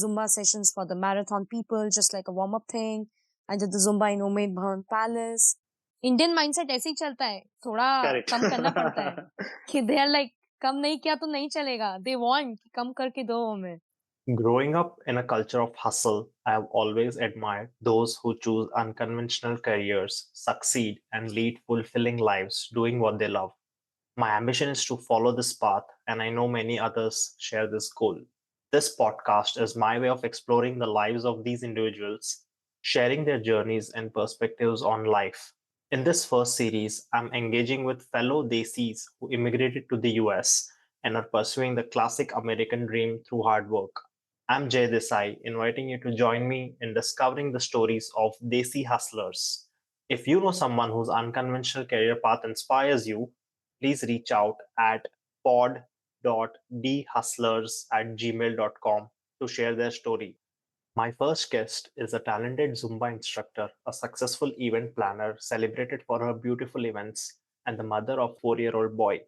Zumba sessions for the marathon people, just like a warm up thing. I did the Zumba in Umaid Bhawan Palace. Indian mindset ऐसे ही चलता है, थोड़ा Correct. कम करना पड़ता है कि दे आर लाइक कम नहीं किया तो नहीं चलेगा, दे वांट कम करके दो हमें. Growing up in a culture of hustle, I have always admired those who choose unconventional careers, succeed, and lead fulfilling lives doing what they love. My ambition is to follow this path, and I know many others share this goal. This podcast is my way of exploring the lives of these individuals, sharing their journeys and perspectives on life. In this first series, I'm engaging with fellow Desis who immigrated to the US and are pursuing the classic American dream through hard work. I'm Jay Desai, inviting you to join me in discovering the stories of Desi hustlers. If you know someone whose unconventional career path inspires you, please reach out at pod.dhustlers@gmail.com to share their story. My first guest is a talented Zumba instructor, a successful event planner celebrated for her beautiful events, and the mother of a 4-year-old boy.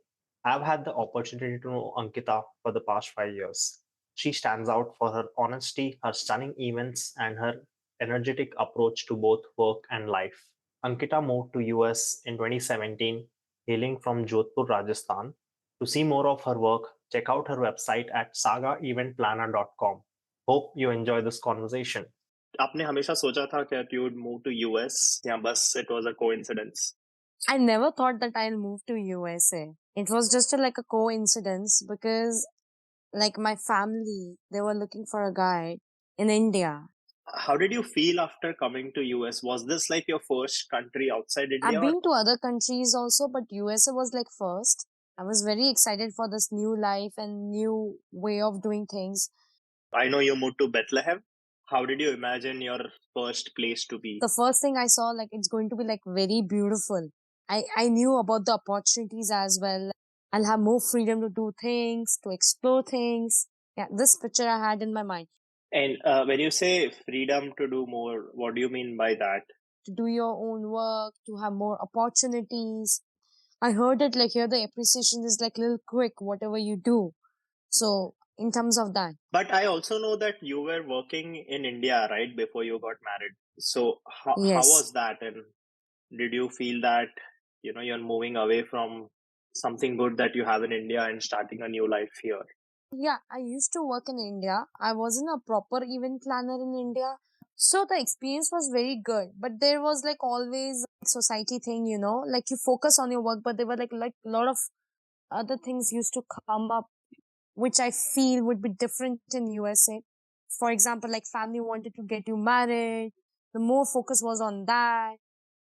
I've had the opportunity to know Ankita for the past 5 years. She stands out for her honesty, her stunning events, and her energetic approach to both work and life. Ankita moved to US in 2017, hailing from Jodhpur, Rajasthan. To see more of her work, check out her website at sagaeventplanner.com. Hope you enjoy this conversation. आपने हमेशा सोचा था कि you would move to US या बस it was a coincidence? I never thought that I'll move to USA. It was just like a coincidence because like my family, they were looking for a guy in India. How did you feel after coming to US? Was this like your first country outside India? I've been to other countries also, but USA was like first. I was very excited for this new life and new way of doing things. I know you moved to Bethlehem. How did you imagine your first place to be? The first thing I saw, like it's going to be like very beautiful. I knew about the opportunities as well. I'll have more freedom to do things, to explore things. Yeah, this picture I had in my mind. And when you say freedom to do more, what do you mean by that? To do your own work, to have more opportunities. I heard it like here the appreciation is like little quick, whatever you do. So in terms of that. But I also know that you were working in India, right, before you got married. So how Yes. was that? And did you feel that, you're moving away from something good that you have in India and starting a new life here? Yeah, I used to work in India. I wasn't a proper event planner in India. So the experience was very good. But there was like always society thing, like you focus on your work, but there were like a lot of other things used to come up, which I feel would be different in USA. For example, like family wanted to get you married. The more focus was on that.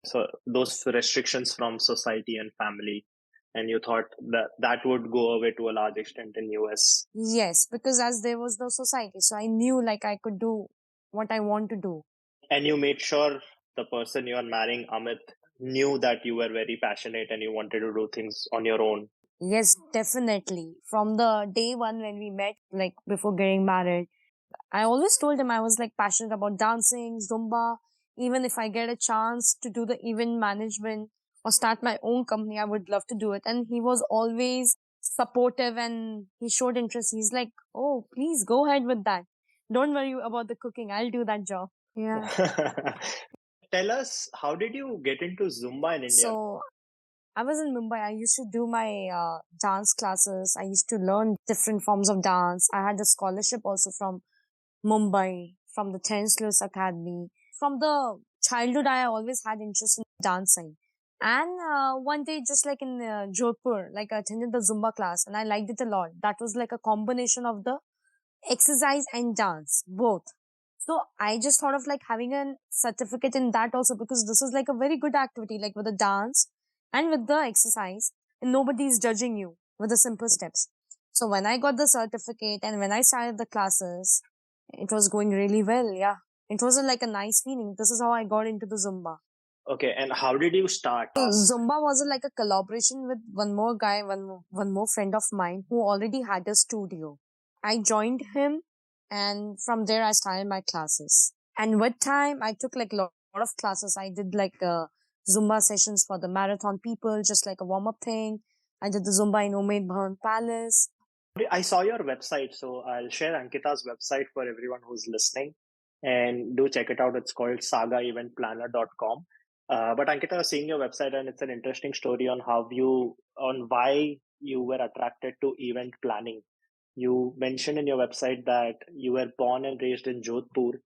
So those restrictions from society and family, and you thought that that would go away to a large extent in US. Yes, because as there was no society, so I knew like I could do what I want to do. And you made sure the person you are marrying, Amit, knew that you were very passionate and you wanted to do things on your own. Yes, definitely. From the day one when we met, like before getting married, I always told him I was like passionate about dancing, Zumba. Even if I get a chance to do the event management or start my own company, I would love to do it. And he was always supportive and he showed interest. He's like, oh, please go ahead with that. Don't worry about the cooking. I'll do that job. Yeah. Tell us, how did you get into Zumba in India? So I was in Mumbai. I used to do my dance classes. I used to learn different forms of dance. I had a scholarship also from Mumbai, from the Tenslers Academy. From the childhood, I always had interest in dancing. And one day, just like in Jodhpur, like I attended the Zumba class and I liked it a lot. That was like a combination of the exercise and dance, both. So I just thought of like having a certificate in that also because this is like a very good activity, like with the dance and with the exercise, and nobody is judging you with the simple steps. So when I got the certificate and when I started the classes, it was going really well. Yeah. It was like a nice feeling. This is how I got into the Zumba. Okay, and how did you start? So Zumba was like a collaboration with one more guy, one more friend of mine who already had a studio. I joined him and from there I started my classes. And with time, I took like a lot of classes. I did like Zumba sessions for the marathon people, just like a warm up thing. I did the Zumba in Umaid Bhawan Palace. I saw your website, so I'll share Ankita's website for everyone who's listening. And do check it out. It's called sagaeventplanner.com. But Ankita, I was seeing your website, and it's an interesting story on why you were attracted to event planning. You mentioned in your website that you were born and raised in Jodhpur,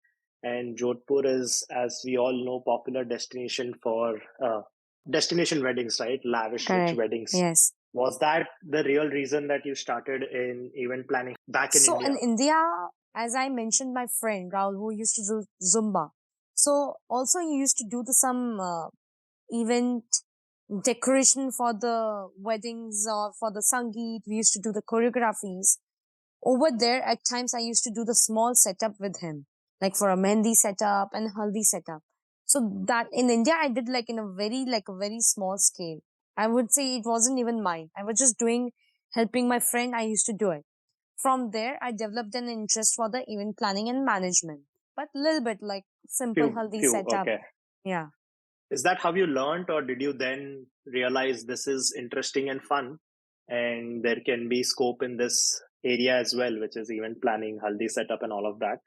and Jodhpur is, as we all know, popular destination for destination weddings, right? Lavish, rich Correct. weddings. Yes. Was that the real reason that you started in event planning back in So in India? India, as I mentioned, my friend Raul, who used to do Zumba. So also he used to do some event decoration for the weddings or for the Sangeet. We used to do the choreographies. Over there, at times I used to do the small setup with him, like for a mehndi setup and haldi setup. So that in India, I did like in a very small scale. I would say it wasn't even mine. I was just doing, helping my friend. I used to do it. From there, I developed an interest for the event planning and management, but little bit like simple haldi Few. setup. Okay. Yeah. Is that how you learned, or did you then realize this is interesting and fun, and there can be scope in this area as well, which is event planning, haldi setup, and all of that?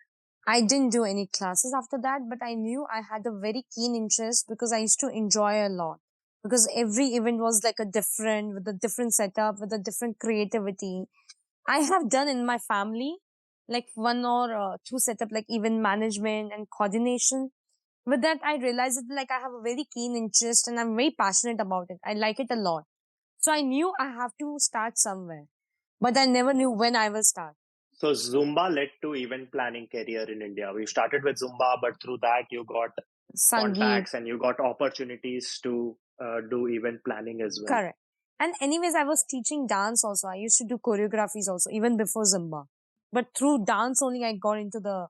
I didn't do any classes after that, but I knew I had a very keen interest because I used to enjoy a lot. Because every event was like a different, with a different setup, with a different creativity. I have done in my family, like one or two setup, like event management and coordination. With that, I realized that like I have a very keen interest and I'm very passionate about it. I like it a lot. So I knew I have to start somewhere, but I never knew when I will start. So Zumba led to event planning career in India. We started with Zumba, but through that you got Sangeet. contacts and you got opportunities to do event planning as well. Correct. And anyways, I was teaching dance also. I used to do choreographies also, even before Zumba. But through dance only, I got into the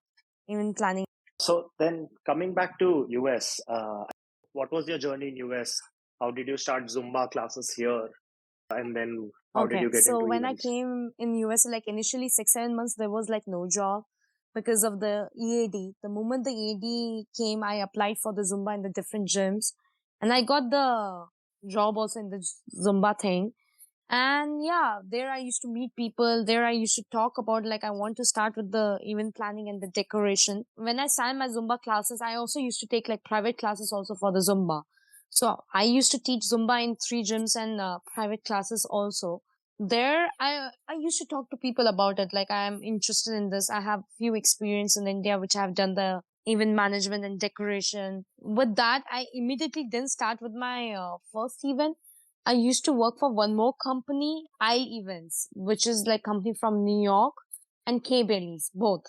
event planning. So then coming back to US, what was your journey in US? How did you start Zumba classes here? And then how did Okay. you get So into when I events? came in US, like initially 6, 7 months, there was like no job because of the EAD. The moment the EAD came, I applied for the Zumba in the different gyms and I got the job also in the Zumba thing. And yeah, there I used to meet people. There I used to talk about like I want to start with the event planning and the decoration. When I signed my Zumba classes, I also used to take like private classes also for the Zumba. So I used to teach Zumba in 3 gyms and private classes also. There I used to talk to people about it. Like I am interested in this. I have few experience in India which I have done the event management and decoration. With that, I immediately then start with my first event. I used to work for one more company, Isle Events, which is like company from New York and K Bailey's, both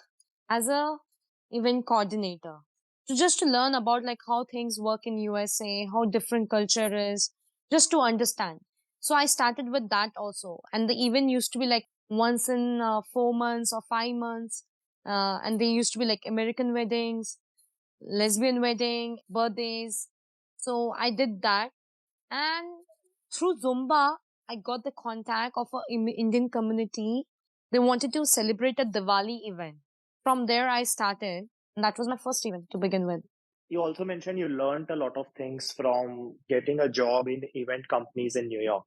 as a event coordinator. So just to learn about like how things work in USA, how different culture is, just to understand. So I started with that also. And the event used to be like once in 4 months or 5 months. And they used to be like American weddings, lesbian wedding, birthdays. So I did that. And through Zumba, I got the contact of a Indian community. They wanted to celebrate a Diwali event. From there, I started. And that was my first event to begin with. You also mentioned you learned a lot of things from getting a job in event companies in New York.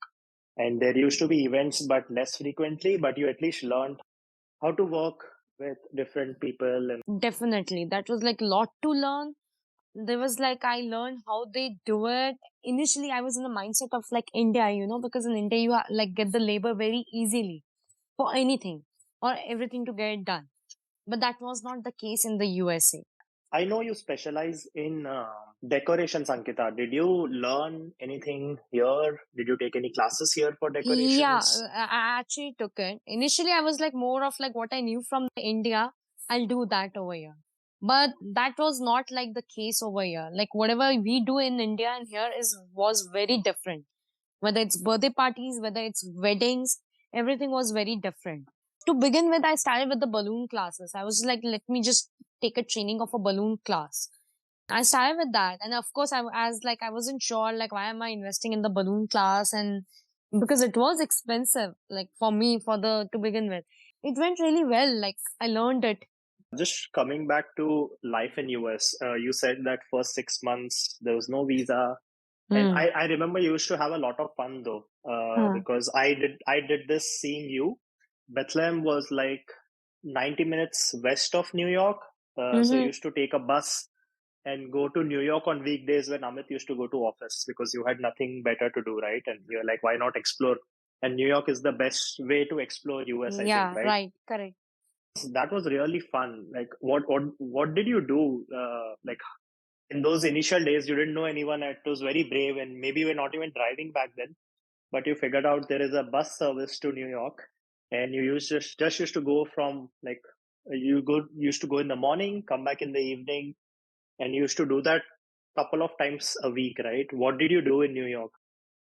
And there used to be events, but less frequently, but you at least learned how to work with different people. And Definitely. That was like a lot to learn. There was like, I learned how they do it. Initially, I was in the mindset of like India, because in India, you like get the labor very easily for anything or everything to get it done. But that was not the case in the USA. I know you specialize in decorations, Ankita. Did you learn anything here? Did you take any classes here for Yeah, decorations? I actually took it. Initially, I was like more of like what I knew from India, I'll do that over here. But that was not like the case over here. Like whatever we do in India and here is was very different. Whether it's birthday parties, whether it's weddings, everything was very different. To begin with, I started with the balloon classes. I was like, let me just take a training of a balloon class. I started with that, and of course, I wasn't sure like why am I investing in the balloon class, and because it was expensive, like for me for the to begin with, it went really well. Like I learned it. Just coming back to life in US, you said that first 6 months there was no visa, and Hmm. I remember you used to have a lot of fun though, Huh. because I did this seeing you. Bethlehem was like 90 minutes west of New York. So you Mm-hmm. used to take a bus and go to New York on weekdays when Amit used to go to office because you had nothing better to do, right? And you're like, why not explore? And New York is the best way to explore US, I think, Yeah, right? right, correct. That was really fun. Like, what did you do? Like in those initial days, you didn't know anyone. It was very brave, and maybe you were not even driving back then. But you figured out there is a bus service to New York, and you just used to go from like you used to go in the morning, come back in the evening, and you used to do that couple of times a week, right? What did you do in New York?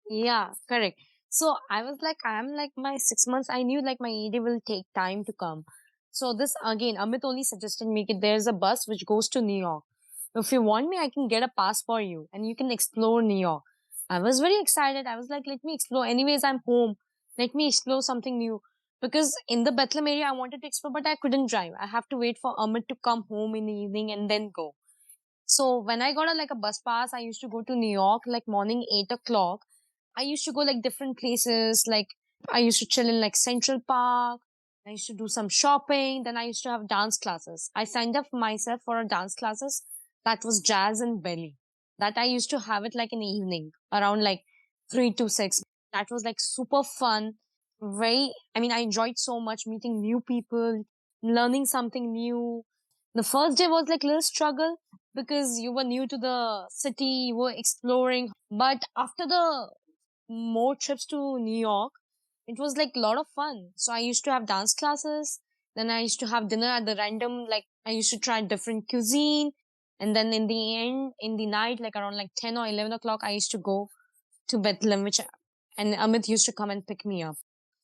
Yeah, correct. So I was like, I'm like my 6 months. I knew like my ED will take time to come. So this again, Amit only suggested me that there's a bus which goes to New York. If you want me, I can get a pass for you and you can explore New York. I was very excited. I was like, let me explore. Anyways, I'm home. Let me explore something new. Because in the Bethlehem area, I wanted to explore, but I couldn't drive. I have to wait for Amit to come home in the evening and then go. So when I got like a bus pass, I used to go to New York like morning 8 o'clock. I used to go like different places. Like I used to chill in like Central Park. I used to do some shopping. Then I used to have dance classes. I signed up myself for a dance classes that was jazz and belly. That I used to have it like in the evening around like 3 to 6. That was like super fun. Very, I mean, I enjoyed so much meeting new people, learning something new. The first day was like a little struggle because you were new to the city, you were exploring. But after the more trips to New York, it was like a lot of fun. So I used to have dance classes. Then I used to have dinner at the random, like I used to try different cuisine. And then in the end, in the night, like around like 10 or 11 o'clock, I used to go to Bethlehem, and Amit used to come and pick me up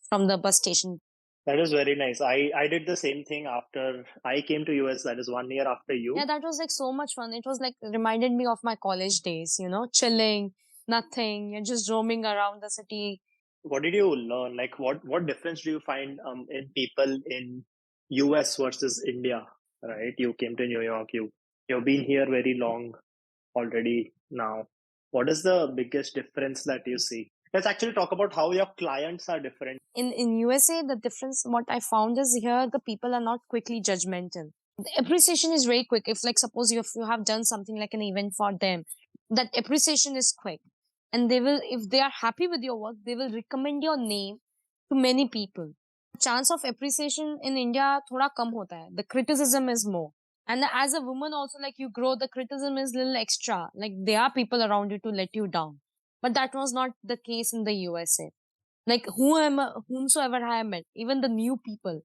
from the bus station. That is very nice. I did the same thing after I came to US. That is 1 year after Yeah, you. that was like so much fun. It was like reminded me of my college days, chilling, nothing, you're just roaming around the city. What did you learn? Like, what difference do you find in people in US versus India? Right? You came to New York. You've been here very long already now. What is the biggest difference that you see? Let's actually talk about how your clients are different. In USA, the difference what I found is here the people are not quickly judgmental. The appreciation is very quick. If like suppose if you have done something like an event for them, that appreciation is quick. And they will, if they are happy with your work, they will recommend your name to many people. Chance of appreciation in India thoda kam hota hai. The criticism is more. And as a woman also, like you grow, the criticism is little extra. Like there are people around you to let you down. But that was not the case in the USA. Like whomsoever I met, even the new people.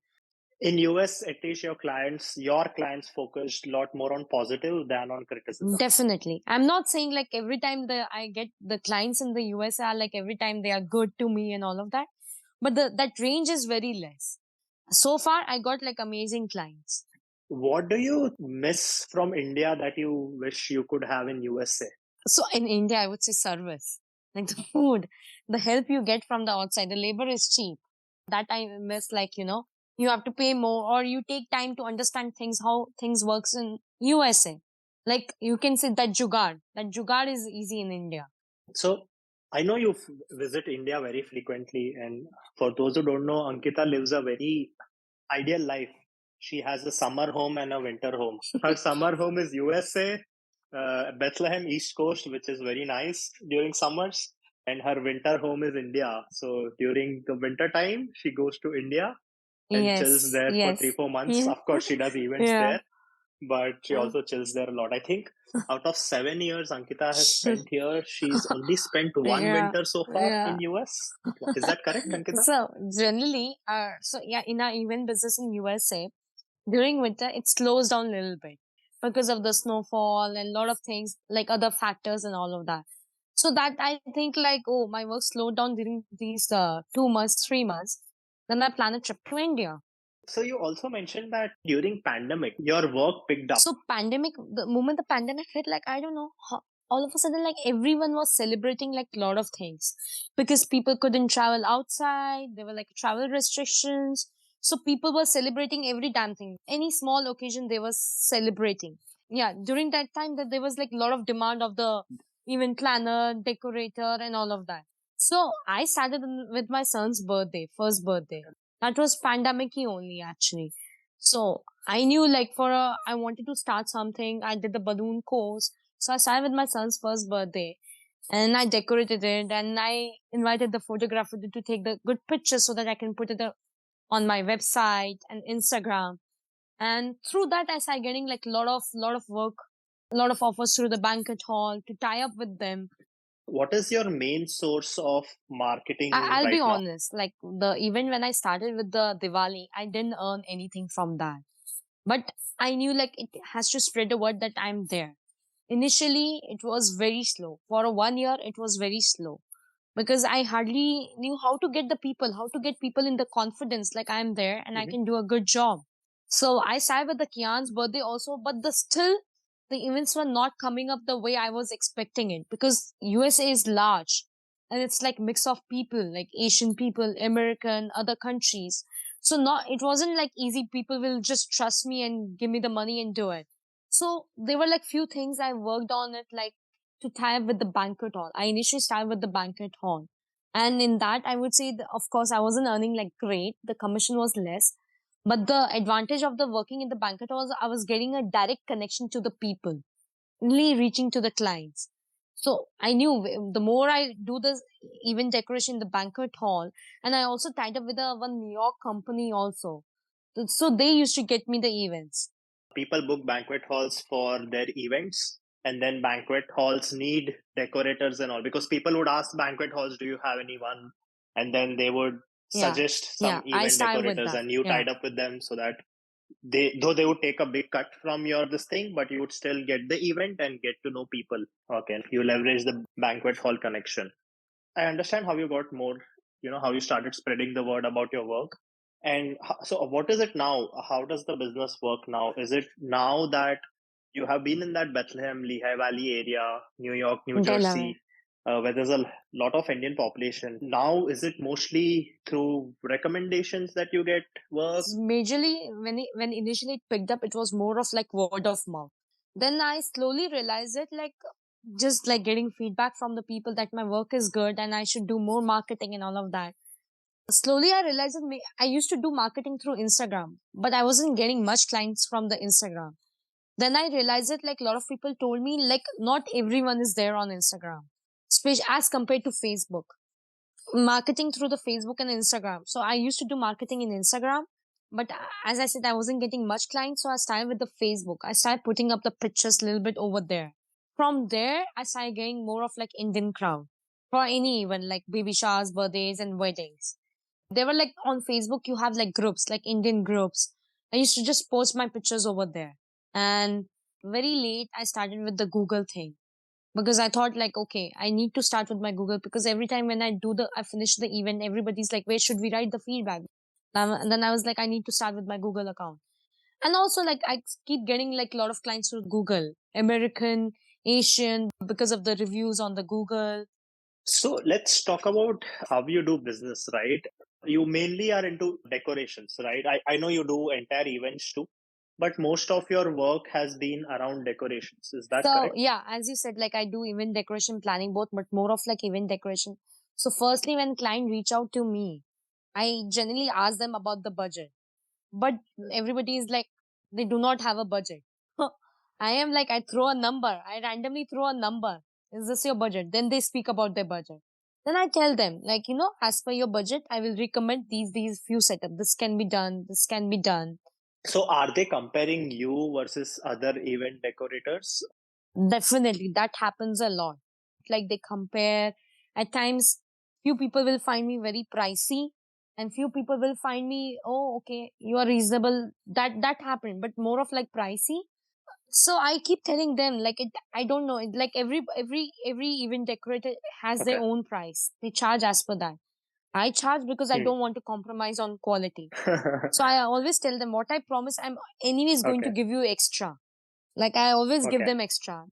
In US, at least your clients focused a lot more on positive than on criticism. Definitely. I'm not saying like every time I get the clients in the USA are like every time they are good to me and all of that. But that range is very less. So far I got like amazing clients. What do you miss from India that you wish you could have in USA? So in India, I would say service, like the food, the help you get from the outside. The labor is cheap. That I miss. Like you have to pay more, or you take time to understand things, how things works in USA. Like you can say that jugaad. That jugaad is easy in India. So I know you visit India very frequently, and for those who don't know, Ankita lives a very ideal life. She has a summer home and a winter home. Her summer home is USA, Bethlehem, East Coast, which is very nice during summers, and her winter home is India. So during the winter time, she goes to India and chills Yes, there for three, yes, 4 months. yeah, Of course, she does events yeah. there, but she Uh, also chills there a lot. I think out of 7 years Ankita has spent here, she's only spent one yeah, winter so far yeah. in US. Is that correct, Ankita? So generally, so yeah, in our event business in USA, during winter, it slows down a little bit because of the snowfall and a lot of things like other factors and all of that. So that I think like, oh, my work slowed down during these 2 months, 3 months. Then I plan a trip to India. So you also mentioned that during pandemic, your work picked up. So pandemic, the moment the pandemic hit, like I don't know, all of a sudden like everyone was celebrating like a lot of things because people couldn't travel outside. There were like travel restrictions. So people were celebrating every damn thing. Any small occasion they were celebrating. Yeah, during that time that there was like a lot of demand of the event planner, decorator and all of that. So I started with my son's birthday, first birthday. That was pandemic only actually. So I knew like I wanted to start something. I did the balloon course. So I started with my son's first birthday and I decorated it and I invited the photographer to take the good pictures so that I can put it on my website and Instagram. And through that, I started getting like lot of work, a lot of offers through the banquet hall to tie up with them. What is your main source of marketing I'll be right now? honest, like the event when I started with the Diwali, I didn't earn anything from that. But I knew like it has to spread the word that I'm there. Initially, it was very slow. For a 1 year, it was very slow because I hardly knew how to get people in the confidence like I'm there and I Mhm. can do a good job. So I started with the Kian's birthday also, but the events were not coming up the way I was expecting it because USA is large and it's like mix of people, like Asian people, American, other countries. So not it wasn't like easy. People will just trust me and give me the money and do it. So there were like few things I worked on it, like to tie up with the banquet hall. I initially started with the banquet hall. And in that, I would say, of course, I wasn't earning like great. The commission was less. But the advantage of the working in the banquet hall was I was getting a direct connection to the people, really reaching to the clients. So I knew the more I do this event decoration in the banquet hall, and I also tied up with one New York company also. So they used to get me the events. People book banquet halls for their events, and then banquet halls need decorators and all, because people would ask banquet halls, do you have anyone, and then they would Yeah. suggest Yeah. some I event started with decorators that. and you Yeah. tied up with them, so that they would take a big cut from your this thing, but you would still get the event and get to know people. Okay, you leverage the banquet hall connection. I understand how you got more, how you started spreading the word about your work. And so, what is it now? How does the business work now? Is it now that you have been in that Bethlehem, Lehigh Valley area, New York, New Delaware. Jersey, where there's a lot of Indian population? Now, is it mostly through recommendations that you get work? Majorly when initially it picked up, it was more of like word of mouth. Then I slowly realized it like just like getting feedback from the people that my work is good and I should do more marketing and all of that. Slowly I realized that I used to do marketing through Instagram, but I wasn't getting much clients from the Instagram. Then I realized it like a lot of people told me like not everyone is there on Instagram, especially as compared to Facebook. Marketing through the Facebook and Instagram. So I used to do marketing in Instagram, but as I said, I wasn't getting much clients. So I started with the Facebook. I started putting up the pictures a little bit over there. From there, I started getting more of like Indian crowd for any event like baby showers, birthdays, and weddings. They were like on Facebook, you have like groups, like Indian groups. I used to just post my pictures over there. And very late, I started with the Google thing because I thought like, okay, I need to start with my Google because every time when I finish the event, everybody's like, where should we write the feedback? And then I was like, I need to start with my Google account. And also like, I keep getting like a lot of clients through Google, American, Asian, because of the reviews on the Google. So let's talk about how you do business, right? You mainly are into decorations, right? I know you do entire events too, but most of your work has been around decorations. Is that So correct? yeah, as you said, like I do event decoration planning both, but more of like event decoration. So firstly, when client reach out to me, I generally ask them about the budget. But everybody is like, they do not have a budget. I am like, I throw a number. I randomly throw a number. Is this your budget? Then they speak about their budget. Then I tell them, like, as per your budget, I will recommend these few setup. This can be done. This can be done. So are they comparing you versus other event decorators? Definitely, that happens a lot. Like they compare. At times, few people will find me very pricey, and few people will find me, oh, okay, you are reasonable. That happened, but more of like pricey. So I keep telling them like it. I don't know. Like every event decorator has their Okay. own price. They charge as per that. I charge because I Hmm. don't want to compromise on quality. So I always tell them what I promise. I'm anyways going to Okay. give you extra. Like I always give Okay. them extra.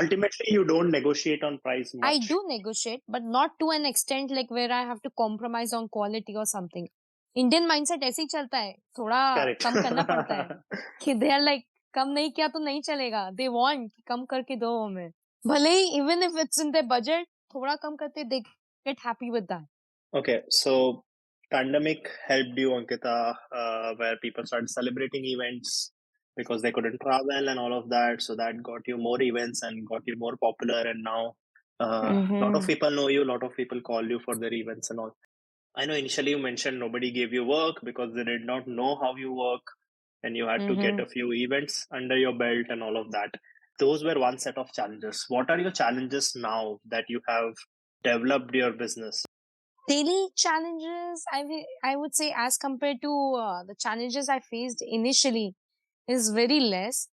Ultimately, you don't negotiate on price I much. do negotiate, but not to an extent like where I have to compromise on quality or something. Indian mindset ऐसे ही चलता है थोड़ा Correct. कम करना पड़ता है कि they are like कम नहीं किया तो नहीं चलेगा दे वांट कम करके दो हमें भले ही even if it's in the budget थोड़ा कम करते they get happy with that Okay. So Pandemic helped you, Ankita, where people started celebrating events because they couldn't travel and all of that. So that got you more events and got you more popular. And now a lot of Mm-hmm. people know you, a lot of people call you for their events and all. I know initially you mentioned nobody gave you work because they did not know how you work and you had to get Mm-hmm. a few events under your belt and all of that. Those were one set of challenges. What are your challenges now that you have developed your business? Daily challenges, I would say, as compared to the challenges I faced initially, is very less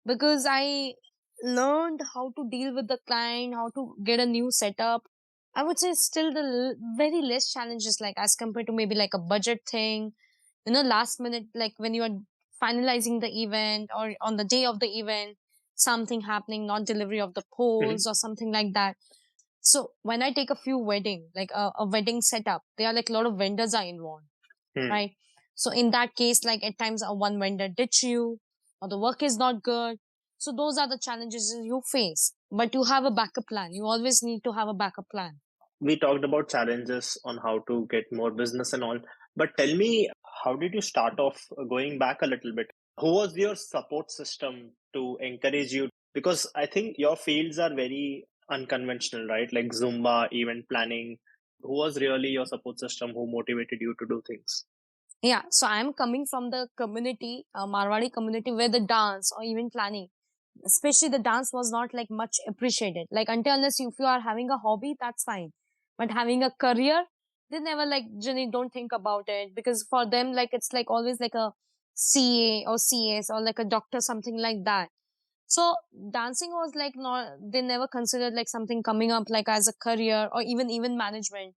because I learned how to deal with the client, how to get a new setup. I would say still the very less challenges, like as compared to maybe like a budget thing, last minute, like when you are finalizing the event or on the day of the event, something happening, not delivery of the Mhm. poles or something like that. So when I take a few wedding, like a wedding setup, there are like a lot of vendors are involved, Hmm. right? So in that case, like at times one vendor ditch you or the work is not good. So those are the challenges you face. But you have a backup plan. You always need to have a backup plan. We talked about challenges on how to get more business and all, but tell me, how did you start off? Going back a little bit, who was your support system to encourage you? Because I think your fields are very unconventional, right? Like Zumba, event planning. Who was really your support system who motivated you to do things? Yeah. So I'm coming from the community, Marwadi community, where the dance or even planning, especially the dance, was not like much appreciated. Like until unless if you are having a hobby, that's fine. But having a career, they never like, Jenny, don't think about it, because for them, like it's like always like a CA or CS or like a doctor, something like that. So dancing was like not, they never considered like something coming up like as a career, or even management,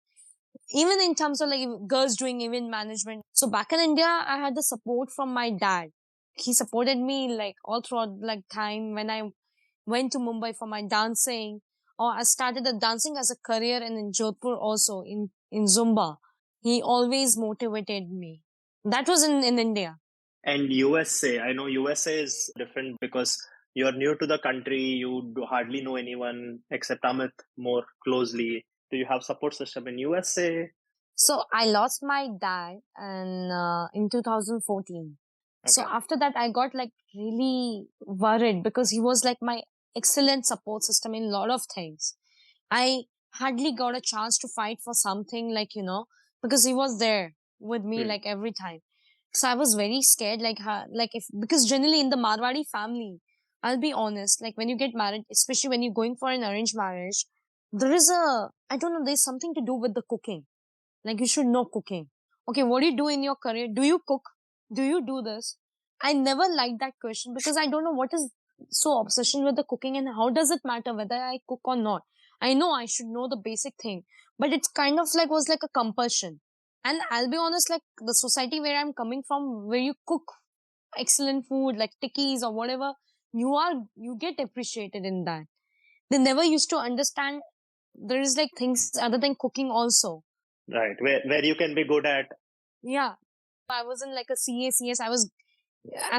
even in terms of like girls doing event management. So back in India, I had the support from my dad. He supported me like all throughout like time when I went to Mumbai for my dancing, or I started the dancing as a career, and in Jodhpur also in Zumba. He always motivated me. That was in India. And USA, I know USA is different because you're new to the country, you hardly know anyone except Amit more closely. Do you have support system in USA? So I lost my dad and in 2014. So Okay. after that, I got like really worried because he was like my excellent support system in a lot of things. I hardly got a chance to fight for something, like, because he was there with me Hmm. like every time. So I was very scared, like, like if, because generally in the Marwadi family, I'll be honest, like when you get married, especially when you're going for an arranged marriage, there is I don't know, there's something to do with the cooking, like you should know cooking. Okay, what do you do in your career? Do you cook? Do you do this? I never liked that question because I don't know what is so obsession with the cooking, and how does it matter whether I cook or not? I know I should know the basic thing, but it's kind of like was like a compulsion. And I'll be honest, like the society where I'm coming from, where you cook excellent food like tikkis or whatever, you get appreciated in that. They never used to understand there is like things other than cooking also. Right. Where you can be good at. Yeah, I wasn't like a CACS. I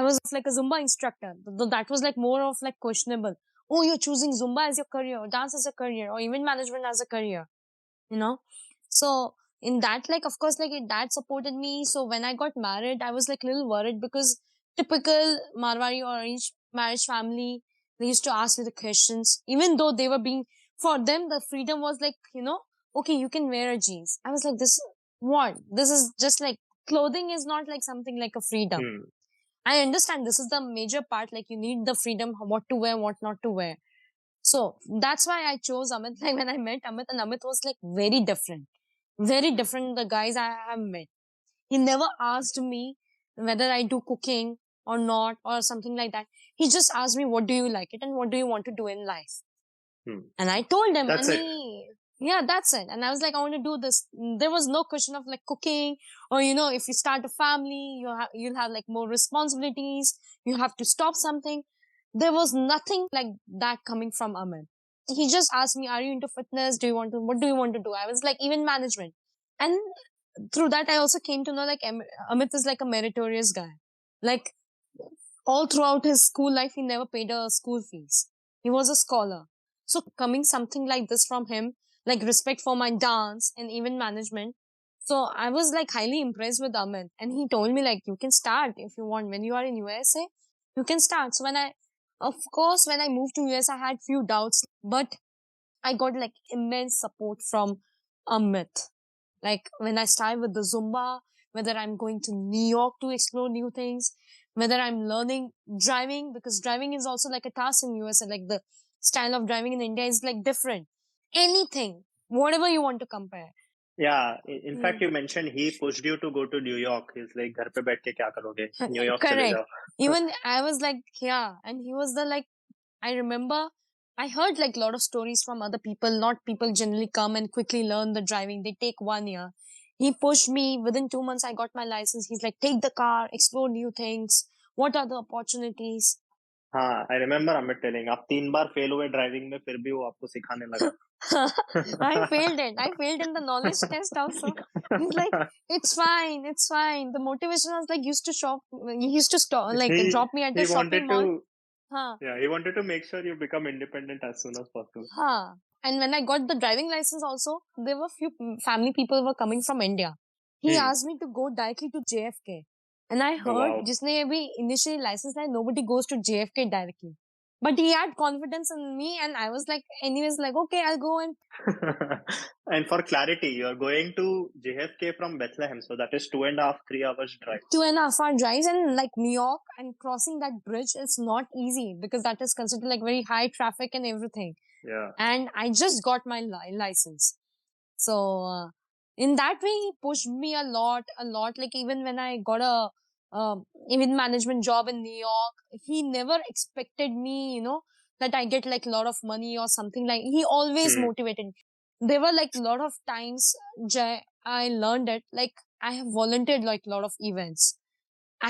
was like a Zumba instructor. Though that was like more of like questionable. Oh, you're choosing Zumba as your career, or dance as a career, or even management as a career. You know. So in that, like, of course, like dad supported me. So when I got married, I was like a little worried because typical Marwari or arranged marriage family, they used to ask me the questions, even though they were being, for them the freedom was like, okay, you can wear a jeans. I was like, this what? This is just like clothing is not like something like a freedom. Hmm. I understand this is the major part, like you need the freedom what to wear, what not to wear. So that's why I chose Amit. Like when I met Amit, and Amit was like very different the guys I have met. He never asked me whether I do cooking or not or something like that. He just asked me, what do you like it and what do you want to do in life? Hmm. And I told him, That's and it. yeah, that's it. And I was like, I want to do this. There was no question of like cooking, or if you start a family, you'll have like more responsibilities. You have to stop something. There was nothing like that coming from Amit. He just asked me, "Are you into fitness? What do you want to do?" I was like, even management. And through that, I also came to know like Amit is like a meritorious guy. Like all throughout his school life, he never paid a school fees. He was a scholar. So coming something like this from him, like respect for my dance and even management, So I was like highly impressed with Amit, and he told me like you can start if you want. When you are in USA, you can start. So of course, when I moved to US, I had few doubts, but I got like immense support from Amit. Like when I started with the Zumba, whether I'm going to New York to explore new things, whether I'm learning driving, because driving is also like a task in USA, like the style of driving in India is like different. Anything, whatever you want to compare. Yeah, in fact, Hmm. you mentioned he pushed you to go to New York. He's like, घर पे बैठ के क्या करोगे? New York चले Correct. जाओ. Even I was like, yeah, and he was the like, I remember I heard like a lot of stories from other people. Not people generally come and quickly learn the driving. They take 1 year. He pushed me. Within 2 months, I got my license. He's like, take the car, explore new things. What are the opportunities? हाँ, I remember Amit telling, आप 3 बार fail हुए driving में, फिर भी वो आपको सिखाने लगा. I failed it. I failed in the knowledge test also. He's like, it's fine, it's fine. The motivation was like, he used to stop, like he drop me at the he shopping wanted mall. to Huh. Yeah, he wanted to make sure you become independent as soon as possible. Huh. And when I got the driving license also, there were few family people were coming from India. He Hmm. asked me to go directly to JFK. And I Oh, heard, wow. जिसने अभी initially license लिया, nobody goes to JFK directly. But he had confidence in me and I was like, anyways, like, okay, I'll go and And for clarity, you are going to JFK from Bethlehem, so that is 2.5, 3 hours drive. 2.5 hour drives and like New York and crossing that bridge is not easy because that is considered like very high traffic and everything. Yeah. And I just got my license. So in that way, he pushed me a lot, a lot. Like even when I got a event management job in New York, he never expected me, that I get like a lot of money or something like. He always Hmm. motivated me. There were like a lot of times, Jai, I learned it. Like I have volunteered like a lot of events.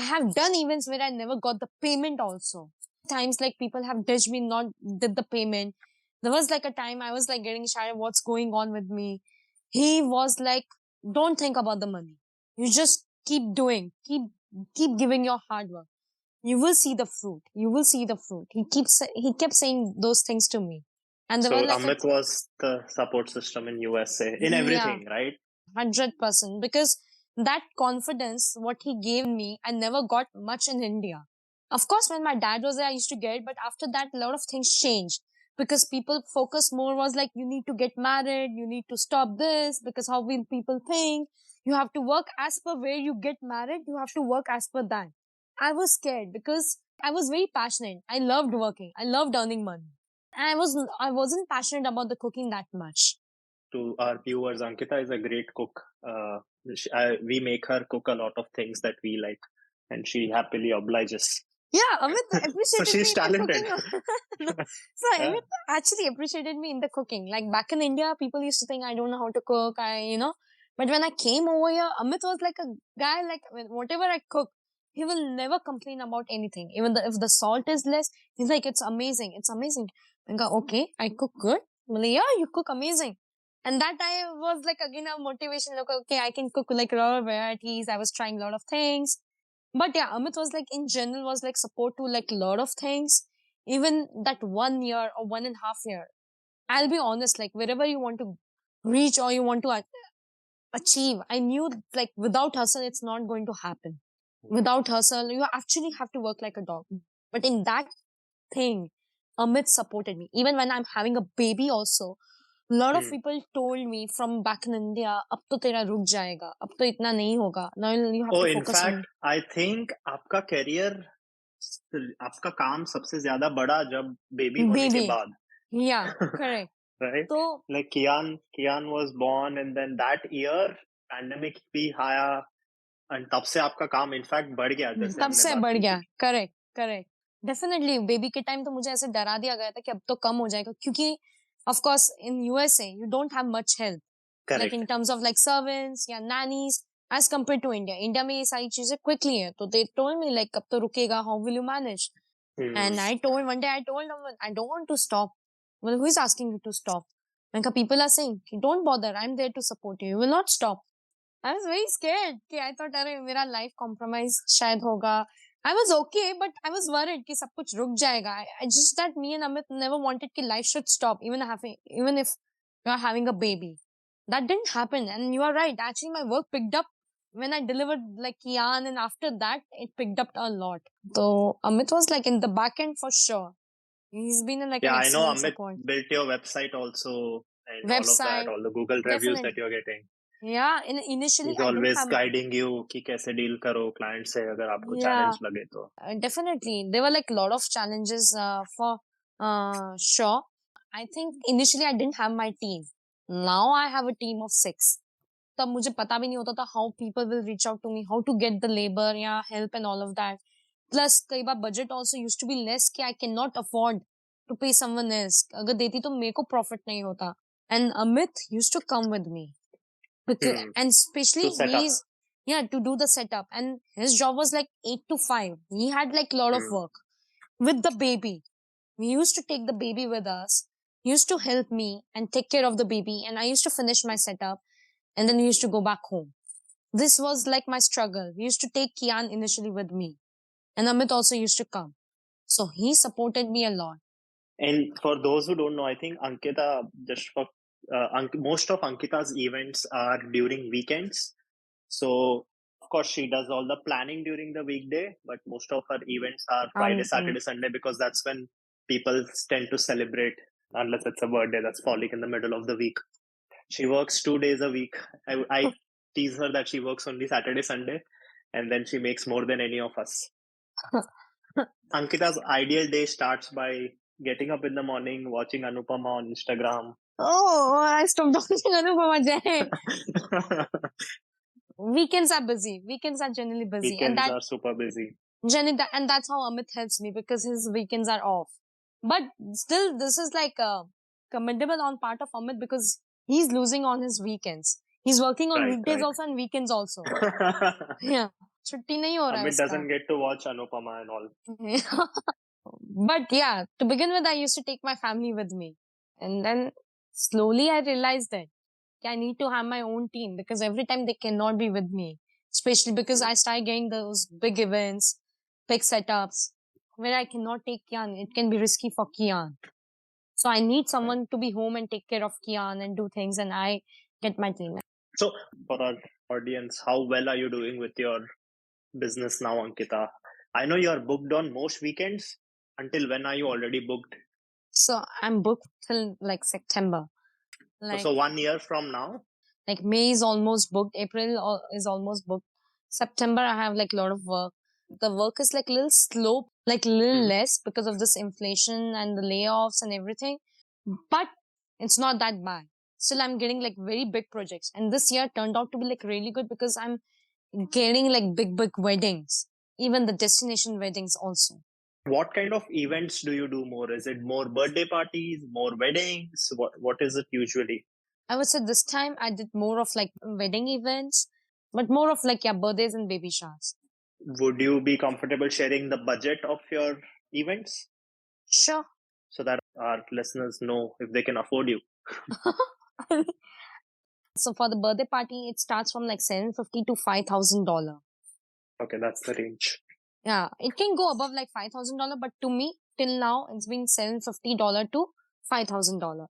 I have done events where I never got the payment also. Times like people have ditched me, not did the payment. There was like a time I was like getting shy of what's going on with me. He was like, don't think about the money. You just keep doing, keep giving your hard work. You will see the fruit. You will see the fruit. He kept saying those things to me. And there were So like Amit was the support system in USA in yeah, everything, right? 100% because that confidence what he gave me I never got much in India. Of course when my dad was there I used to get, but after that a lot of things changed because people focus more was like you need to get married, you need to stop this because how will people think, you have to work as per where you get married, you have to work as per that. I was scared because I was very passionate, I loved working, I loved earning money. I wasn't passionate about the cooking that much. To our viewers, Ankita is a great cook. We make her cook a lot of things that we like, and she happily obliges. Yeah, Amit So appreciated me she's in the talented. cooking. No. So Yeah. Amit actually appreciated me in the cooking. Like back in India, people used to think I don't know how to cook. But when I came over here, Amit was like a guy. Like whatever I cook, he will never complain about anything. Even if the salt is less, he's like, it's amazing. It's amazing. I go, okay, I cook good. I'm like, yeah, you cook amazing. And that time was like again a motivation. Like, okay, I can cook like a lot of varieties. I was trying a lot of things. But yeah, Amit was like in general was like support to like a lot of things. Even that 1 year or 1.5 year. I'll be honest, like wherever you want to reach or you want to achieve, I knew like without hustle, it's not going to happen. Without hustle, you actually have to work like a dog. But in that thing, Amit supported me. Even when I'm having a baby also, a lot of Hmm. people told me from back in India, अब तो तेरा रुक जाएगा, अब तो इतना नहीं होगा. Now you have Oh, to in focus on fact, I think आपका करियर, आपका काम सबसे ज्यादा बढ़ा जब बेबी होने के baby. बाद. Yeah, correct. Right? तो Like Kian was born, and then that year pandemic भी आया, and तब से आपका काम इनफैक्ट बढ़ गया, जैसे तब हमने से बात बढ़ की गया. थी. Correct correct. डेफिनेटली बेबी के टाइम तो मुझे ऐसे डरा दिया गया था कि अब तो कम हो जाएगा क्योंकि of course in USA you don't have much help like in Correct. Terms of like servants या nannies as compared to India. India में ये सारी चीजें क्विकली है तो दे टोल्ड मी लाइक कब तो रुकेगा, how will you manage. Hmm. And I told one day, I told them, I don't want to stop. Well, who is asking you to stop? Like people are saying, don't bother. I'm there to support you. You will not stop. I was very scared. कि I thought अरे मेरा life compromise शायद होगा. I was okay, but I was worried कि सब कुछ रुक जाएगा. I just that me and Amit never wanted कि life should stop, even if you are having a baby. That didn't happen. And you are right. Actually, my work picked up when I delivered like yarn, and after that, it picked up a lot. So Amit was like in the back end for sure. He's been like Yeah, an I know excellent Amit support. built your website also and all of that, Website, all the Google reviews that definitely. you're getting. Yeah, initially He's I didn't always have. guiding you कि कैसे deal करो client से अगर आपको Yeah, challenge लगे तो. definitely. There were like a lot of challenges for sure. I think initially I didn't have my team. Now I have a team of 6. तब मुझे पता भी नहीं होता था how people will reach out to me, how to get the labor या help and all of that. Plus कई बार budget also used to be less कि I cannot afford to pay someone else. अगर देती तो मेरे को profit नहीं होता. And Amit used to come with me because, Hmm. and especially To set up. he's yeah to do the setup, and his job was like 8 to 5. He had like a lot of Hmm. work with the baby. We used to take the baby with us. He used to help me and take care of the baby, and I used to finish my setup, and then we used to go back home. This was like my struggle. We used to take Kian initially with me, and Amit also used to come. So he supported me a lot. And for those who don't know, I think Ankita, just for most of Ankita's events are during weekends. So, of course, she does all the planning during the weekday, but most of her events are Friday, Mm. Saturday, Sunday because that's when people tend to celebrate, unless it's a birthday that's falling in the middle of the week. She works 2 days a week. I tease her that she works only Saturday, Sunday, and then she makes more than any of us. Ankita's ideal day starts by getting up in the morning, watching Anupama on Instagram. Oh, I stopped watching Anupama Jain. Weekends are busy. Weekends are generally busy, and Weekends that are super busy. and that's how Amit helps me because his weekends are off. But still, this is like commendable on part of Amit because he's losing on his weekends. He's working on Right, weekdays right. also and weekends also. Yeah, छुट्टी नहीं हो रहा है Amit उसका. doesn't get to watch Anupama and all. But yeah, to begin with, I used to take my family with me, and then slowly I realized that I need to have my own team because every time they cannot be with me, especially because I started getting those big events, big setups where I cannot take Kian. It can be risky for Kian. So I need Right. someone to be home and take care of Kian and do things, and I get my team. So, for our audience, how well are you doing with your business now, Ankita? I know you are booked on most weekends. Until when are you already booked? So I'm booked till like September. Like So 1 year from now? like May is almost booked, is almost booked. September I have like a lot of work. The work is like a little slow, like a little Mhm. less because of this inflation and the layoffs and everything. But it's not that bad. Still, I'm getting like very big projects. And this year turned out to be like really good because I'm getting like big weddings, even the destination weddings also. What kind of events do you do more? Is it more birthday parties, more weddings? What is it usually? I would say this time I did more of like wedding events, but more of like, yeah, birthdays and baby showers. Would you be comfortable sharing the budget of your events Sure. so that our listeners know if they can afford you? So for the birthday party, it starts from like 750 to $5,000. Okay, that's the range. Yeah, it can go above like $5,000, but to me, till now, it's been $750 to $5,000.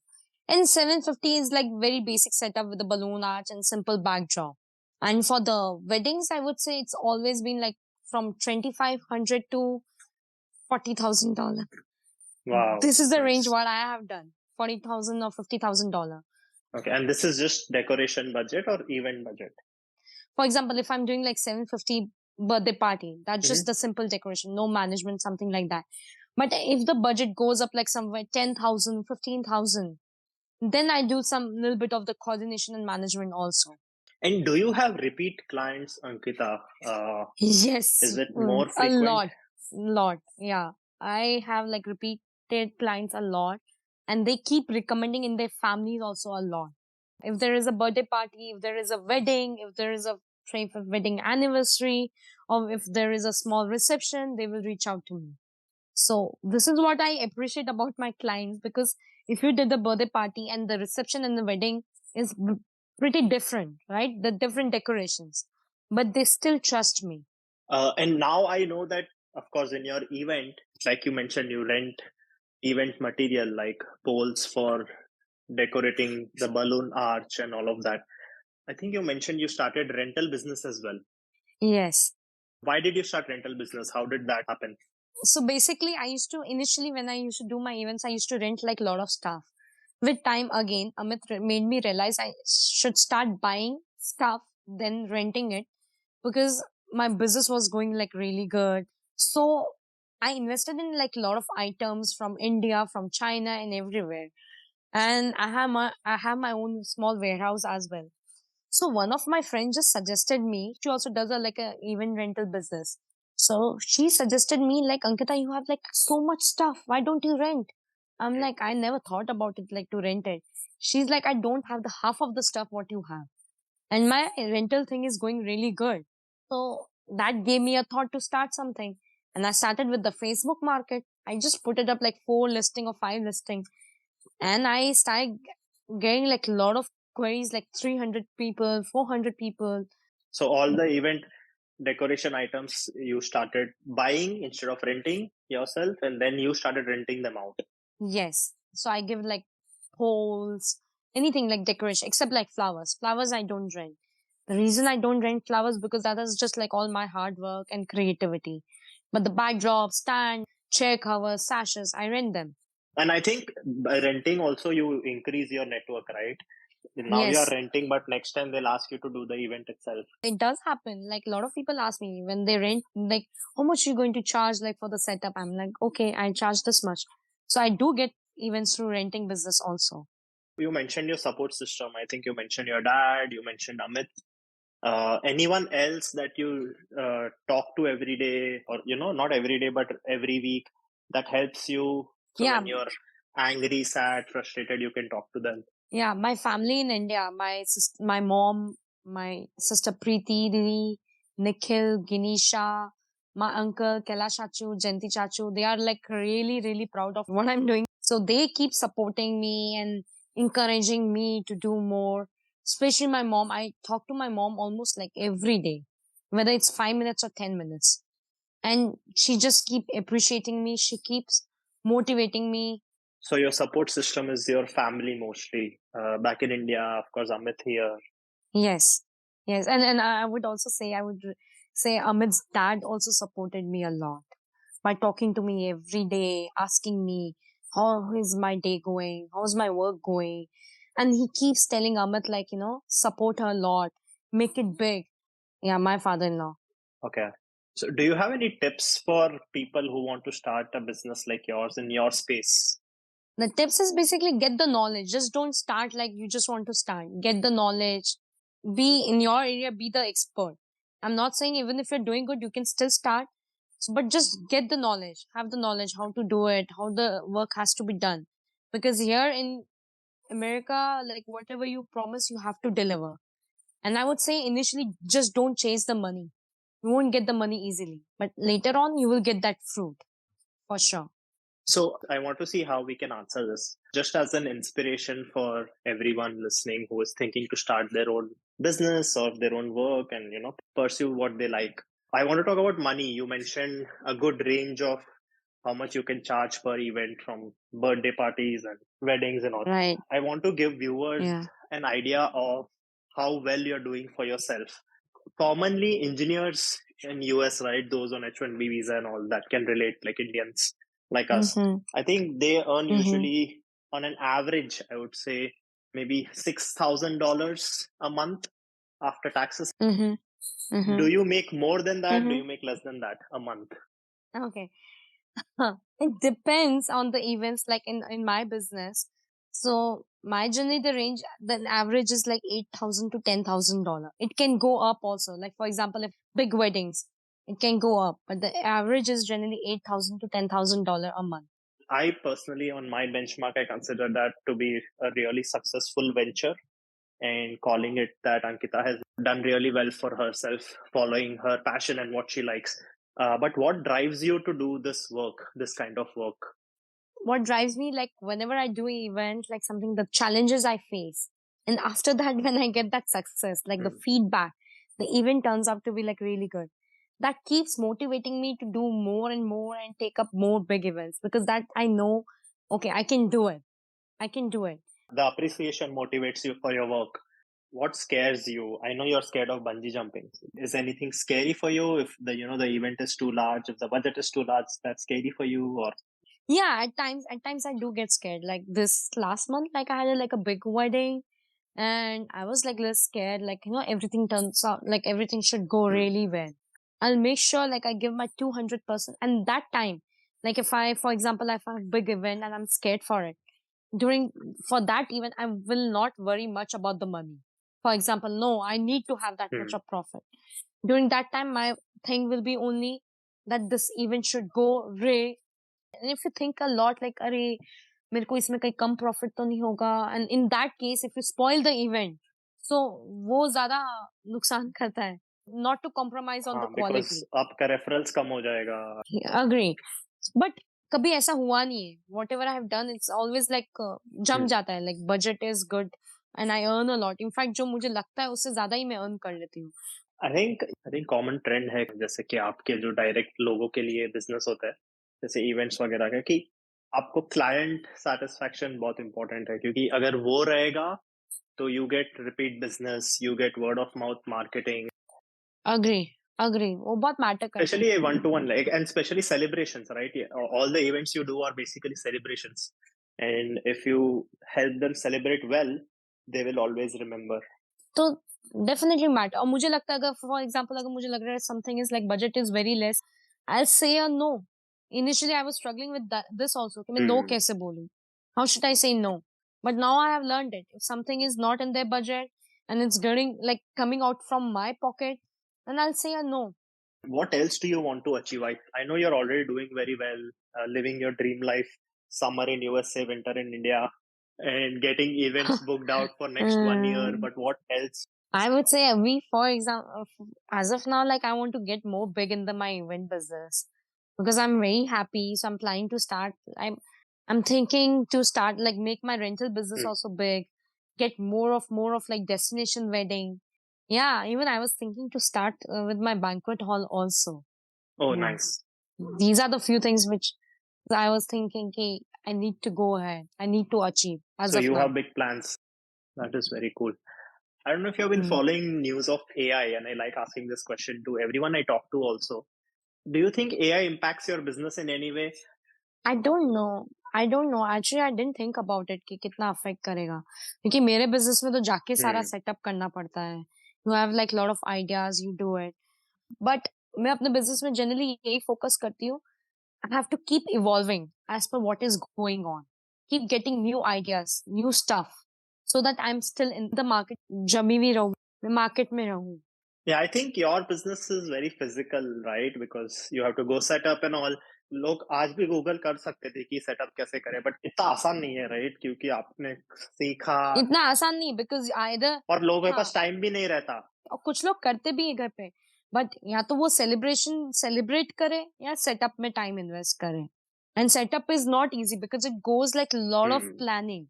And 750 is like very basic setup with a balloon arch and simple backdrop. And for the weddings, I would say it's always been like from 2,500 to $40,000. Wow, This is the range nice. what I have done. 40,000 or $50,000. Okay, and this is just decoration budget or event budget? For example, if I'm doing like 750 birthday party, that's Mhm. just the simple decoration, no management, something like that. But if the budget goes up like somewhere 10,000, 15,000, then I do some little bit of the coordination and management also. And do you have repeat clients, Ankita? Yes, Is it more a frequent? lot. Yeah. I have like repeated clients a lot, and they keep recommending in their families also a lot. If there is a birthday party, if there is a wedding, if there is a tray for wedding anniversary, or if there is a small reception, they will reach out to me. So this is what I appreciate about my clients because if you did the birthday party and the reception and the wedding is pretty different, right? The different decorations, but they still trust me. And now I know that, of course, in your event, like you mentioned, you rent event material like poles for decorating the balloon arch and all of that. I think you mentioned you started rental business as well. Yes. Why did you start rental business? How did that happen? So basically, I used to initially when I used to do my events, I used to rent like a lot of stuff. With time, again, made me realize I should start buying stuff then renting it because my business was going like really good. So I invested in like a lot of items from India, from China, and everywhere. And I have my own small warehouse as well. So one of my friends just suggested me. She also does a like a event rental business. So she suggested me like, Ankita, you have like so much stuff. Why don't you rent? I'm like, I never thought about it like to rent it. She's like, I don't have the half of the stuff what you have, and my rental thing is going really good. So that gave me a thought to start something, and I started with the Facebook market. I just put it up like 4 listing or 5 listing, and I started getting like a lot of queries, like 300 people, 400 people. So all the event decoration items you started buying instead of renting yourself, and then you started renting them out. Yes. So I give like poles, anything like decoration, except like flowers. Flowers I don't rent. The reason I don't rent flowers because that is just like all my hard work and creativity. But the backdrop, stand, chair covers, sashes, I rent them. And I think by renting also you increase your network, right? Now you are Yes. renting, but next time they'll ask you to do the event itself. It does happen. Like a lot of people ask me when they rent, like, how much you going to charge like for the setup? I'm like, okay, I charge this much. So I do get events through renting business also. You mentioned your support system. I think you mentioned your dad, you mentioned Amit. Anyone else that you talk to every day, or not every day, but every week, that helps you? So Yeah. when you're angry, sad, frustrated, you can talk to them. Yeah, my family in India, my mom, my sister Preeti Didi, Nikhil, Ginisha, my uncle Kailash Chachu, Janti Chachu, they are like really, really proud of what I'm doing. So they keep supporting me and encouraging me to do more. Especially my mom, I talk to my mom almost like every day, whether it's 5 minutes or 10 minutes. And she just keep appreciating me. She keeps motivating me. So your support system is your family mostly. Back in India, of course, Amit here. Yes, yes, and I would also say say Amit's dad also supported me a lot by talking to me every day, asking me how is my day going, how's my work going, and he keeps telling Amit like support her a lot, make it big. Yeah, my father-in-law. Okay. So do you have any tips for people who want to start a business like yours in your space? The tips is basically get the knowledge. Just don't start like you just want to start. Get the knowledge. Be in your area, be the expert. I'm not saying even if you're doing good, you can still start. But just get the knowledge. Have the knowledge how to do it, how the work has to be done. Because here in America, like whatever you promise, you have to deliver. And I would say initially, just don't chase the money. You won't get the money easily. But later on, you will get that fruit for sure. So I want to see how we can answer this. Just as an inspiration for everyone listening who is thinking to start their own business or their own work and pursue what they like. I want to talk about money. You mentioned a good range of how much you can charge per event, from birthday parties and weddings and all. Right. I want to give viewers Yeah. an idea of how well you're doing for yourself. Commonly, engineers in US, right, those on H-1B visa and all that can relate, like Indians like us. Mm-hmm. I think they earn Mm-hmm. usually on an average, I would say maybe $6,000 a month after taxes. Mm-hmm. Do Mm-hmm. you make more than that? Do Mm-hmm. you make less than that a month? Okay. Huh. It depends on the events, like in my business. So my generally the range, the average is like 8,000 to $10,000. It can go up also. Like for example, if big weddings, it can go up, but the average is generally 8,000 to $10,000 a month. I personally, on my benchmark, I consider that to be a really successful venture, and calling it that. Ankita has done really well for herself, following her passion and what she likes. But what drives you to do this work, this kind of work? What drives me, like whenever I do an event, like something, the challenges I face, and after that when I get that success, like the Hmm. feedback, the event turns out to be like really good. That keeps motivating me to do more and more and take up more big events, because that I know, okay, I can do it. I can do it. The appreciation motivates you for your work. What scares you? I know you're scared of bungee jumping. Is anything scary for you if the event is too large, if the budget is too large, that's scary for you? Or Yeah, at times I do get scared. Like this last month, like I had like a big wedding, and I was like less scared. Like everything turns out like everything should go Hmm. really well. I'll make sure like I give my 200%. And that time, like if I, for example, if I have a big event and I'm scared for it, during for that event, I will not worry much about the money. For example, no, I need to have that much Hmm. of profit. During that time, my thing will be only that this event should go ray. And if you think a lot like, अरे मेरे को इसमें कहीं कम profit तो नहीं होगा, and in that case if you spoil the event, so वो ज्यादा नुकसान करता है. Not to compromise on the हाँ, बिकॉज quality. आपका रेफरेंस कम हो जाएगा. Agree. But कभी ऐसा हुआ नहीं है. Whatever I have done, it's always like जम Hmm. जाता है. Like budget is good and I earn a lot. In fact, जो मुझे लगता है उससे ज्यादा ही मैं earn कर लेती हूँ. आई थिंक कॉमन ट्रेंड है, जैसे कि आपके जो डायरेक्ट लोगों के लिए बिजनेस होता है, जैसे इवेंट्स वगैरह का, कि आपको क्लाइंट सेटिस्फैक्शन बहुत इंपॉर्टेंट है, क्योंकि अगर वो रहेगा तो you get repeat business, you get word of mouth marketing, Agree. Agree. वो बहुत मैटर करता है. especially a one to one, like, and especially celebrations, right? Yeah, all the events you do are basically celebrations, and if you help them celebrate well, they will always remember. तो definitely matter. और मुझे लगता है अगर for example अगर मुझे लग रहा है something is like budget is very less, I say a no. Initially I was struggling with this also कि मैं नो Hmm. कैसे बोलूं. How should I say know? But now I have learned it. If something is not in their budget and it's getting like coming out from my pocket, then I'll say a no. What else do you want to achieve? I know you're already doing very well, living your dream life, summer in USA, winter in India, and getting events booked out for next 1 year. Um, But what else? I would say we, for example, as of now, like I want to get more big in my event business because I'm very happy. So I'm planning to start. I'm thinking to start like make my rental business Hmm. also big, get more of like destination wedding. Yeah, even I was thinking to start with my banquet hall also. Oh, nice. Yes, these are the few things which I was thinking. Okay, I need to go ahead. I need to achieve as So of you have now. big plans. That is very cool. I don't know if you have been Hmm. following news of AI, and I like asking this question to everyone I talk to also. Do you think AI impacts your business in any way? I don't know. I don't know actually. I didn't think about it कि कितना affect करेगा, क्योंकि मेरे business में तो जाके सारा Hmm. Setup करना पड़ता है. You have like lot of ideas, you do it. But मैं अपने बिजनेस में जनरली यही फोकस करती हूँ. I have to keep evolving as per what is going on, keep getting new ideas, new stuff, so that I am still in the market. जमी भी रहूँ, मैं मार्केट में रहूँ. Yeah, I think your business is very physical, right? Because you have to go set up and all. लोग आज भी Google कर सकते थे कि सेटअप कैसे करें, बट इतना आसान नहीं है, राइट? क्योंकि आपने सीखा, इतना आसान नहीं, बिकॉज आइदर. और लोगों के हाँ, पास टाइम भी नहीं रहता. और कुछ लोग करते भी है घर पे. बट या तो वो सेलिब्रेशन सेलिब्रेट करे या सेटअप में टाइम इन्वेस्ट करे. And setup is not easy because it goes like lot of Hmm. Planning.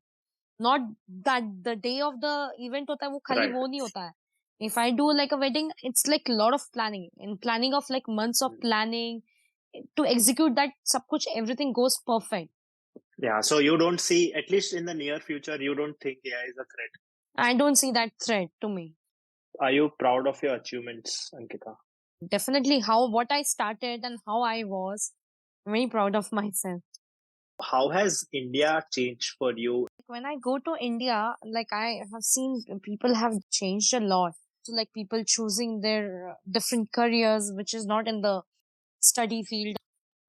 Not that the day of the event होता है वो खाली Right. वो नहीं होता है. If I do like a wedding, it's like lot of planning, in planning of like months of Hmm. Planning to execute that सब कुछ, everything goes perfect. Yeah, so you don't see, at least in the near future, you don't think AI is a threat. I don't see that threat to me. Are you proud of your achievements, Ankita? Definitely how what I started and how I was very proud of myself. How has India changed for you? When I go to India, like I have seen people have changed a lot. So like people choosing their different careers, which is not in the study field.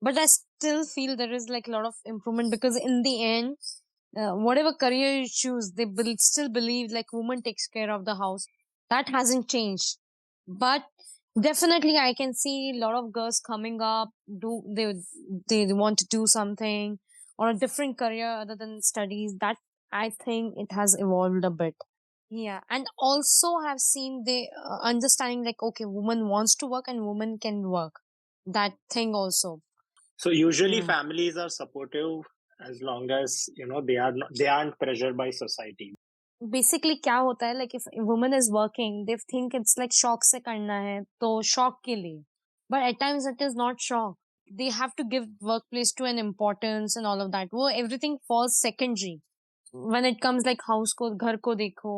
But I still feel there is like a lot of improvement because in the end, whatever career you choose, they still believe like woman takes care of the house. That hasn't changed. But definitely I can see a lot of girls coming up, do they want to do something or a different career other than studies. That I think it has evolved a bit. Yeah, and also have seen they understanding like okay, woman wants to work and woman can work. That thing also. So usually Hmm. families are supportive as long as they aren't pressured by society. Basically क्या होता है like if woman is working they think it's like शौक से करना है तो शौक के लिए. But at times it is not शौक. They have to give work place to an importance and all of that. वो everything falls secondary. when it comes like house ko ghar ko dekho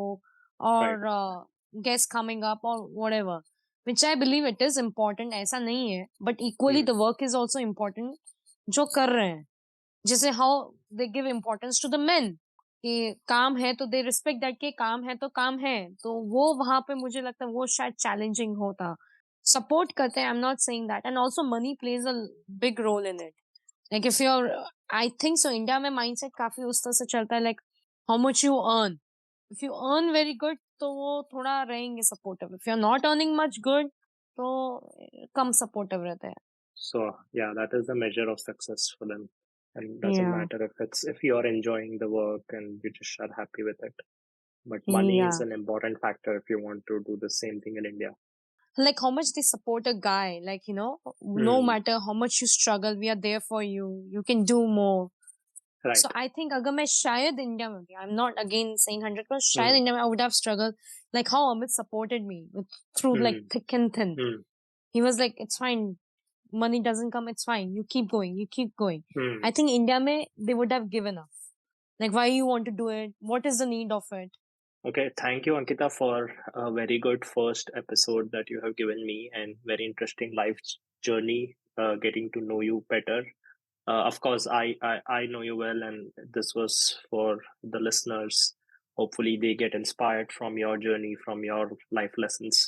Right. or guests coming up or whatever, which I believe it is important, ऐसा नहीं है, but equally Hmm. the work is also important जो कर रहे हैं, जैसे how they give importance to the men कि काम है तो they respect that कि काम है तो काम है, तो वो वहां पे मुझे लगता है वो शायद चैलेंजिंग होता, सपोर्ट करते हैं, I am not saying that, and also money plays a big role in it, like if your, I think so India में माइंडसेट काफी उस तरह से चलता है, like how much you earn, if you earn very good तो वो थोड़ा रहेंगे supportive, if you are not earning much good तो कम सपोर्टिव रहते हैं. So yeah, that is the measure of success for them. And doesn't Yeah, matter if you're enjoying the work and you just are happy with it. But money is yeah. an important factor if you want to do the same thing in India. Like how much they support a guy, like, you know, no Hmm. matter how much you struggle, we are there for you, you can do more. Right. So I think अगर मैं शायद India में भी, I'm not again saying 100%, शायद Hmm. India में I would have struggled, like how Amit supported me with, through like Hmm. thick and thin. Hmm. He was like, it's fine, money doesn't come, it's fine, you keep going, you keep going. Hmm. I think India में they would have given up, like why you want to do it, what is the need of it. Okay, thank you, Ankita, for a very good first episode that you have given me and very interesting life journey, getting to know you better. Of course, I know you well, and this was for the listeners. Hopefully, they get inspired from your journey, from your life lessons.